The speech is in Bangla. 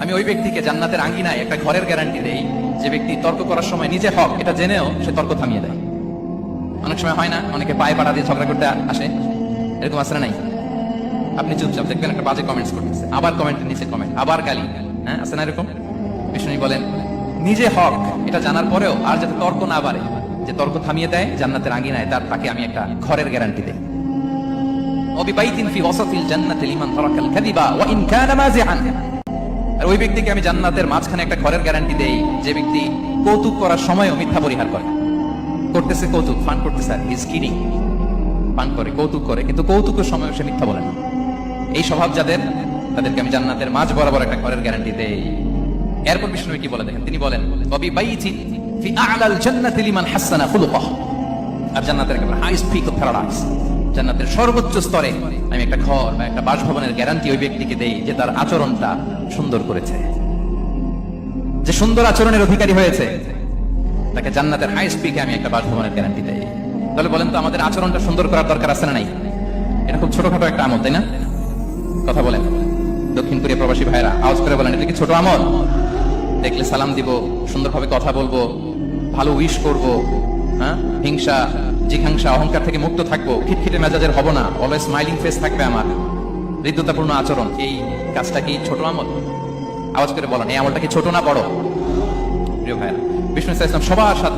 আমি ওই ব্যক্তিকে জান্নাতের আঙ্গিনায় একটা ঘরের গ্যারান্টি দেই যে ব্যক্তি তর্ক করার সময় নিজে হক এটা জেনেও সে তর্ক থামিয়ে দেয়। অনেক সময় হয় না, অনেকে পায়ে পাড়া দিয়ে ঝগড়া করতে আসে, এরকম আসলে নাই? আপনি চুপচাপ দেখবেন একটা বাজে কমেন্টস করতেছে, আবার কমেন্টের নিচে কমেন্ট, আবার গালি, হ্যাঁ আছে না এরকম? বিষ্ণু বলেন নিজে হক এটা জানার পরেও আর যাতে তর্ক না বাড়ে, যে তর্ক থামিয়ে দেয় জান্নাতের আঙ্গিনায়, তাকে আমি একটা ঘরের গ্যারান্টি দেই। ওবিবাইতিন ফি ওয়াসাতিল জান্নাতি লিমান তারাকাল কাযিবা ওয়া ইন কানা মাযিআন। আর ওই ব্যক্তিকে আমি জান্নাতের মাঝখানে একটা ঘরের গ্যারান্টি দেই যে ব্যক্তি কৌতুক করার সময়ও মিথ্যা পরিহার করে। করতেছে কৌতুক, ফান করতেছে, আর ইজ কিডিং, পান করে, কৌতুক করে, কিন্তু কৌতুকের সময় সে মিথ্যা বলে না। এই স্বভাব যাদের, তাদেরকে আমি জান্নাতের মাঝ বরাবর একটা ঘরের গ্যারান্টি দেই। এরপর বিষ্ণু কি বলে দেখেন, তিনি বলেন ওবিবাইতিন ফি আ'লাল জান্নাতি লিমান হাসানা খুলুকাহু। আর জান্নাতের একেবারে হাইস্ট পিক অফ প্যারাডাইস, জান্নাতের সর্বোচ্চ স্তরে আমি একটা ঘর বা একটা বাসভবনের গ্যারান্টি ওই ব্যক্তিকে দেই যে তার আচরণটা সুন্দর করেছে, যে সুন্দর আচরণের অধিকারী হয়েছে, তাকে জান্নাতের হাইস্ট পিকে আমি একটা বাসভবনের গ্যারান্টি দেই। তাহলে বলেন তো আমাদের আচরণটা সুন্দর করার দরকার আছে না নাই? এটা খুব ছোটখাটো একটা আমল, তাই না? কথা বলেন দক্ষিণ কোরিয়া প্রবাসী ভাইরা, আওয়াজ করে বলেন এটা কি ছোট আমল? দেখলে সালাম দিব, সুন্দরভাবে কথা বলবো, ভালো উইশ করব, হ্যাঁ, হিংসা জিঘাংসা অহংকার থেকে মুক্ত থাকবো, খিটখিটে মেজাজের হব না, অলওয়েজ স্মাইলিং ফেস থাকবে আমার, হৃদ্যতাপূর্ণ আচরণ। এই কাজটা কি ছোট আমল? আওয়াজ করে বলেন এই আমলটা কি ছোট না বড়? প্রিয় ভাইরা, বিষ্ণু ইসলাম সবার সাথে